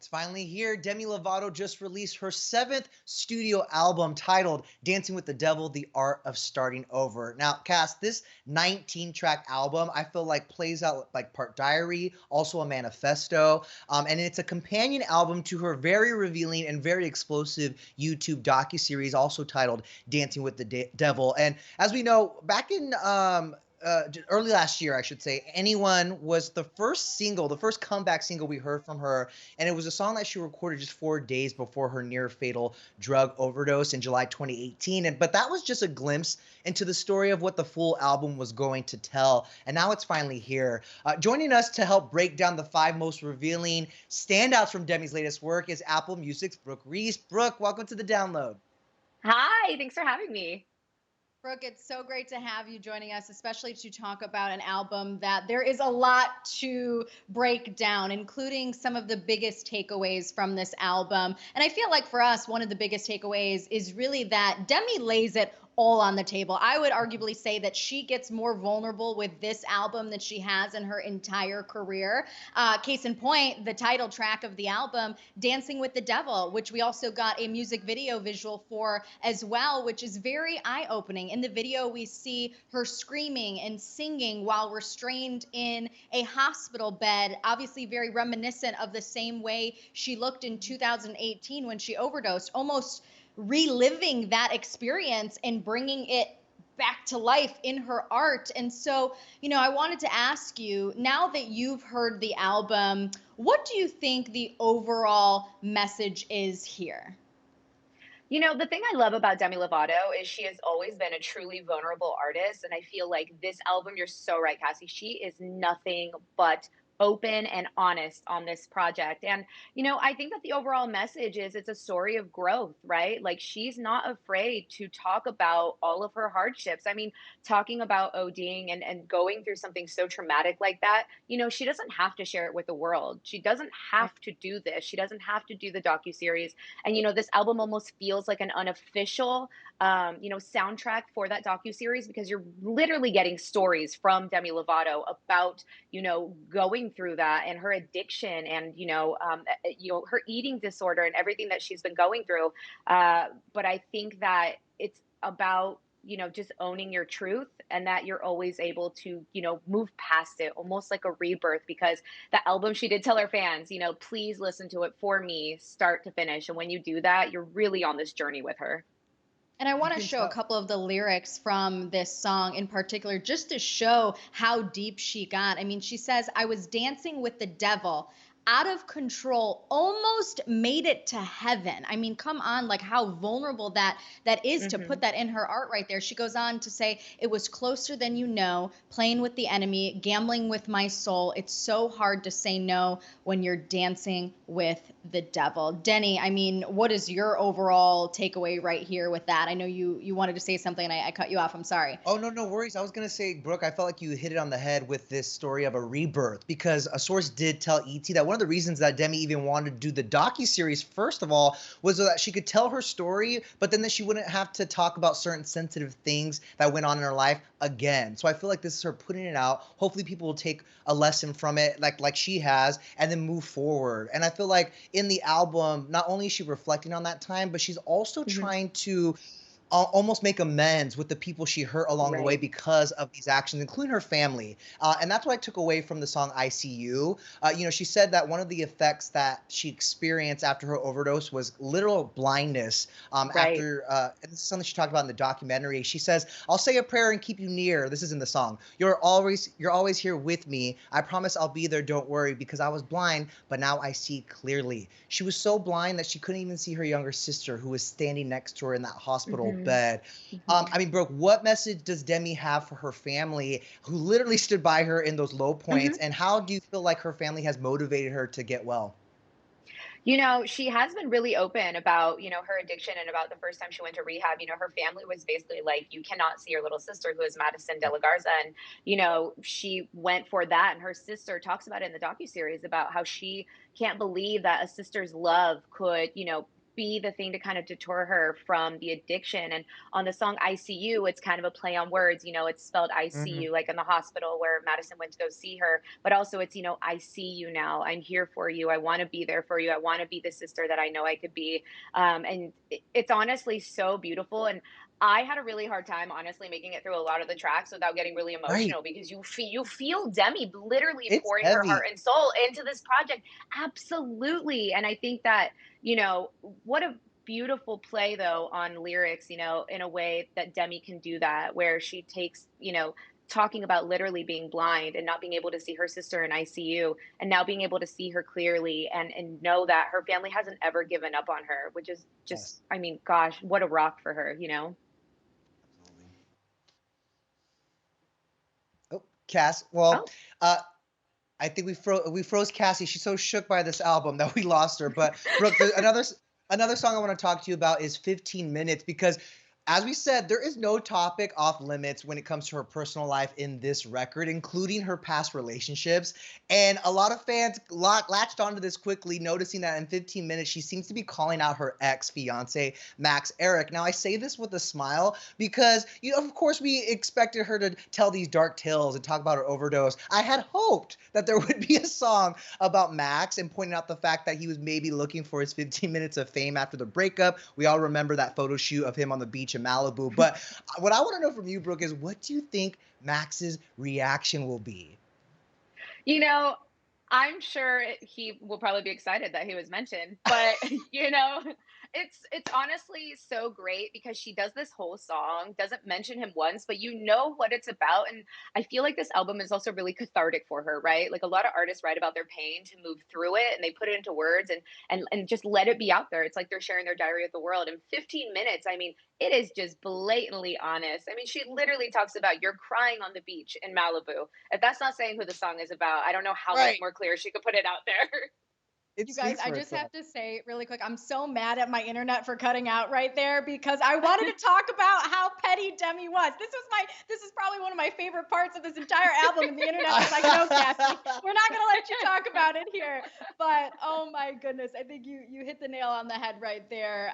It's finally here. Demi Lovato just released her seventh studio album titled Dancing with the Devil, The Art of Starting Over. Now, Cass, this 19-track album, I feel like plays out like part diary, also a manifesto, and it's a companion album to her very revealing and very explosive YouTube docuseries, also titled Dancing with the Devil. And as we know, back in early last year, I should say, Anyone was the first single, the first comeback single we heard from her. And it was a song that she recorded just 4 days before her near fatal drug overdose in July 2018. But that was just a glimpse into the story of what the full album was going to tell. And now it's finally here. Joining us to help break down the five most revealing standouts from Demi's latest work is Apple Music's Brooke Reese. Brooke, welcome to the download. Hi, thanks for having me. Brooke, it's so great to have you joining us, especially to talk about an album that there is a lot to break down, including some of the biggest takeaways from this album. And I feel like for us, one of the biggest takeaways is really that Demi lays it all on the table. I would arguably say that she gets more vulnerable with this album than she has in her entire career. Case in point, the title track of the album, Dancing with the Devil, which we also got a music video visual for as well, which is very eye-opening. In the video, we see her screaming and singing while restrained in a hospital bed, obviously very reminiscent of the same way she looked in 2018 when she overdosed, almost reliving that experience and bringing it back to life in her art. And so, I wanted to ask you, now that you've heard the album, what do you think the overall message is here? The thing I love about Demi Lovato is she has always been a truly vulnerable artist. And I feel like this album, you're so right, Cassie. She is nothing but open and honest on this project. And, I think that the overall message is it's a story of growth, right? Like she's not afraid to talk about all of her hardships. I mean, talking about ODing and going through something so traumatic like that, she doesn't have to share it with the world. She doesn't have to do this. She doesn't have to do the docuseries. And this album almost feels like an unofficial, soundtrack for that docuseries because you're literally getting stories from Demi Lovato about, going through that and her addiction and her eating disorder and everything that she's been going through. But I think that it's about just owning your truth and that you're always able to, move past it, almost like a rebirth, because the album she did tell her fans, please listen to it for me, start to finish. And when you do that, you're really on this journey with her. And I You want to can show a tell. couple of the lyrics from this song in particular, just to show how deep she got. I mean, she says, I was dancing with the devil, out of control, almost made it to heaven. I mean, come on, like how vulnerable that is to put Hmm. that in her art right there. She goes on to say, it was closer than you know, playing with the enemy, gambling with my soul. It's so hard to say no when you're dancing with the devil. Denny, I mean, what is your overall takeaway right here with that? I know you wanted to say something and I cut you off. I'm sorry. Oh, no, no worries. I was gonna say, Brooke, I felt like you hit it on the head with this story of a rebirth because a source did tell ET that one of the reasons that Demi even wanted to do the docu-series, first of all, was so that she could tell her story, but then that she wouldn't have to talk about certain sensitive things that went on in her life again. So I feel like this is her putting it out. Hopefully people will take a lesson from it like she has and then move forward. And I feel like in the album, not only is she reflecting on that time, but she's also Hmm. trying to almost make amends with the people she hurt along the way Right. because of these actions, including her family. And that's what I took away from the song ICU. She said that one of the effects that she experienced after her overdose was literal blindness. Right. And this is something she talked about in the documentary. She says, I'll say a prayer and keep you near. This is in the song. You're always here with me. I promise I'll be there. Don't worry, because I was blind, but now I see clearly. She was so blind that she couldn't even see her younger sister who was standing next to her in that hospital Hmm. bed. Hmm. I mean, Brooke, what message does Demi have for her family who literally stood by her in those low points? Hmm. And how do you feel like her family has motivated her to get well? She has been really open about, her addiction and about the first time she went to rehab. Her family was basically like, you cannot see your little sister, who is Madison De La Garza. And, she went for that. And her sister talks about it in the docuseries about how she can't believe that a sister's love could, be the thing to kind of deter her from the addiction. And on the song ICU, it's kind of a play on words. It's spelled Mhm. ICU, like in the hospital where Madison went to go see her. But also, it's, I see you now. I'm here for you. I want to be there for you. I want to be the sister that I know I could be. And it's honestly so beautiful. And I had a really hard time, honestly, making it through a lot of the tracks without getting really Right. emotional because you feel Demi literally It's pouring her heart heavy. and soul into this project. Absolutely. And I think that, what a beautiful play though on lyrics, in a way that Demi can do that, where she takes, talking about literally being blind and not being able to see her sister in ICU and now being able to see her clearly and know that her family hasn't ever given up on her, which is just, Yes. I mean, gosh, what a rock for her. Absolutely. Oh, Cass. Well, Oh, uh, I think we froze Cassie. She's so shook by this album that we lost her. But Brooke, another song I want to talk to you about is 15 Minutes because as we said, there is no topic off limits when it comes to her personal life in this record, including her past relationships. And a lot of fans latched onto this quickly, noticing that in 15 minutes, she seems to be calling out her ex fiance, Max Eric. Now, I say this with a smile because, of course, we expected her to tell these dark tales and talk about her overdose. I had hoped that there would be a song about Max and pointing out the fact that he was maybe looking for his 15 minutes of fame after the breakup. We all remember that photo shoot of him on the beach in Malibu. But what I want to know from you, Brooke, is what do you think Max's reaction will be? you know, I'm sure he will probably be excited that he was mentioned, but it's honestly so great because she does this whole song, doesn't mention him once, but you know what it's about. And I feel like this album is also really cathartic for her, right? Like a lot of artists write about their pain to move through it and they put it into words and just let it be out there. It's like they're sharing their diary of the world. In 15 minutes, I mean, it is just blatantly honest. I mean, she literally talks about you're crying on the beach in Malibu. If that's not saying who the song is about, I don't know how much Right. more clear she could put it out there. It You guys, speaks I for just have itself. to say really quick, I'm so mad at my internet for cutting out right there because I wanted to talk about how petty Demi was. This is probably one of my favorite parts of this entire album, and the internet was like, no, Cassie, we're not gonna let you talk about it here. But oh my goodness, I think you hit the nail on the head right there.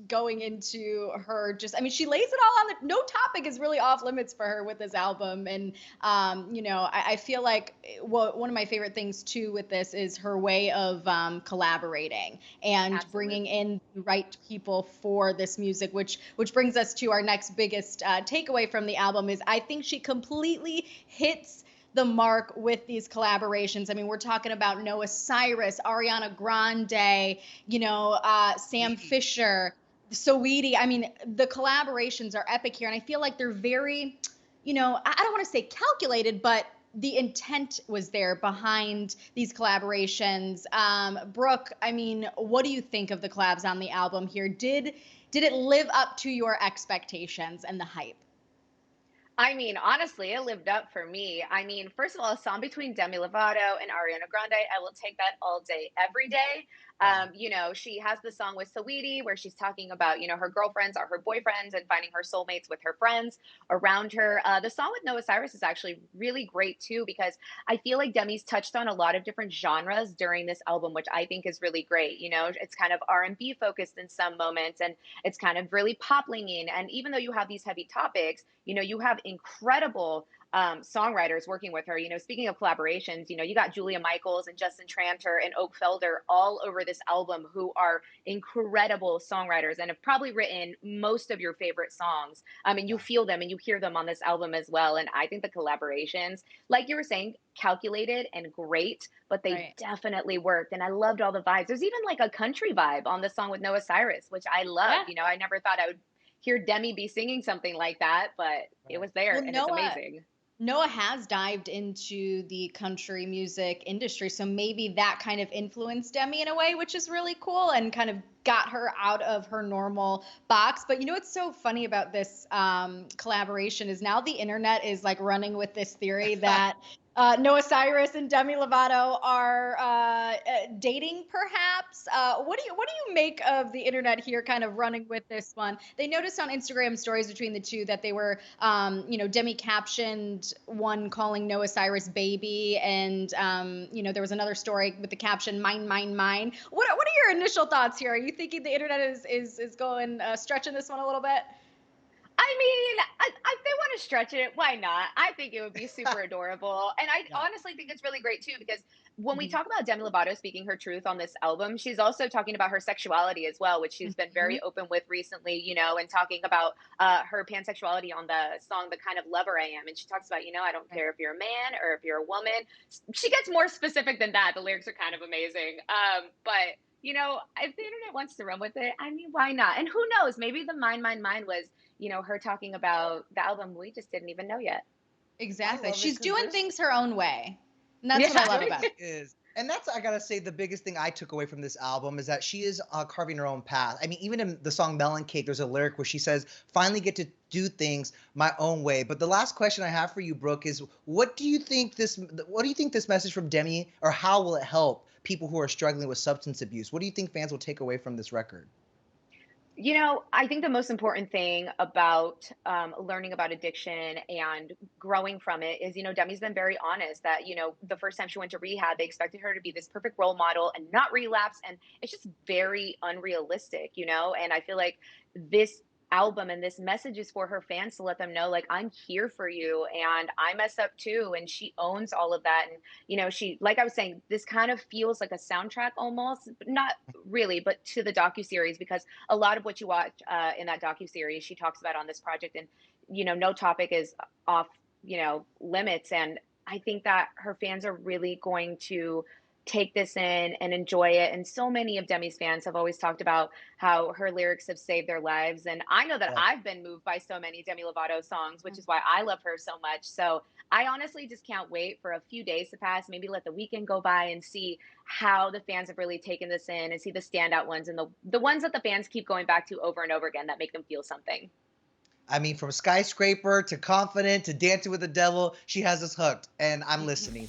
Going into her just, I mean, she lays it all on the no topic is really off limits for her with this album. And I feel like one of my favorite things too with this is her way of collaborating and bringing Absolutely. in the right people for this music, which brings us to our next biggest takeaway from the album is I think she completely hits the mark with these collaborations. I mean, we're talking about Noah Cyrus, Ariana Grande, Sam Sweetie. Fisher, Saweetie. I mean, the collaborations are epic here, and I feel like they're very, I don't want to say calculated, but the intent was there behind these collaborations. Brooke, I mean, what do you think of the collabs on the album here? Did it live up to your expectations and the hype? I mean, honestly, it lived up for me. I mean, first of all, a song between Demi Lovato and Ariana Grande, I will take that all day, every day. Wow. She has the song with Saweetie where she's talking about, her girlfriends are her boyfriends and finding her soulmates with her friends around her. The song with Noah Cyrus is actually really great too because I feel like Demi's touched on a lot of different genres during this album, which I think is really great. It's kind of R&B focused in some moments and it's kind of really pop leaning. And even though you have these heavy topics, you have incredible songwriters working with her. Speaking of collaborations, you got Julia Michaels and Justin Tranter and Oak Felder all over this album who are incredible songwriters and have probably written most of your favorite songs. And you Yeah. feel them and you hear them on this album as well. And I think the collaborations, like you were saying, calculated and great, but they Right. definitely worked. And I loved all the vibes. There's even like a country vibe on the song with Noah Cyrus, which I love. Yeah. I never thought I would hear Demi be singing something like that, but it Right. was there Well, and it's Noah amazing. Noah has dived into the country music industry, so maybe that kind of influenced Demi in a way, which is really cool and kind of got her out of her normal box. But what's so funny about this collaboration is now the internet is like running with this theory that Noah Cyrus and Demi Lovato are dating, perhaps. What do you make of the internet here, kind of running with this one? They noticed on Instagram stories between the two that they were, Demi captioned one calling Noah Cyrus baby, and there was another story with the caption "mine, mine, mine." What are your initial thoughts here? Are you thinking the internet is going stretching this one a little bit? I mean, if they want to stretch it, why not? I think it would be super adorable. And I Yeah. honestly think it's really great too, because when we Mhm. talk about Demi Lovato speaking her truth on this album, she's also talking about her sexuality as well, which she's been Mhm. very open with recently, and talking about her pansexuality on the song The Kind of Lover I Am. And she talks about, I don't Right. care if you're a man or if you're a woman. She gets more specific than that. The lyrics are kind of amazing. But if the internet wants to run with it, I mean, why not? And who knows? Maybe the Mine, Mine, Mine was her talking about the album we just didn't even know yet. I Exactly. love it She's because doing there's things her own way. And that's what She I Yeah. love about definitely it. is. And that's, I gotta say, the biggest thing I took away from this album is that she is carving her own path. I mean, even in the song Melon Cake, there's a lyric where she says, finally get to do things my own way. But the last question I have for you, Brooke, is what do you think this message from Demi, or how will it help people who are struggling with substance abuse? What do you think fans will take away from this record? I think the most important thing about learning about addiction and growing from it is, Demi's been very honest that, the first time she went to rehab, they expected her to be this perfect role model and not relapse. And it's just very unrealistic, and I feel like this album and this message is for her fans to let them know, like, I'm here for you and I mess up too. And she owns all of that. And, she, like I was saying, this kind of feels like a soundtrack almost, but not really, but to the docuseries, because a lot of what you watch in that docu series, she talks about on this project, and no topic is off limits. And I think that her fans are really going to take this in and enjoy it. And so many of Demi's fans have always talked about how her lyrics have saved their lives. And I know that Yeah. I've been moved by so many Demi Lovato songs, which is why I love her so much. So I honestly just can't wait for a few days to pass, maybe let the weekend go by and see how the fans have really taken this in and see the standout ones and the ones that the fans keep going back to over and over again that make them feel something. I mean, from Skyscraper to Confident to Dancing with the Devil, she has us hooked, and I'm listening.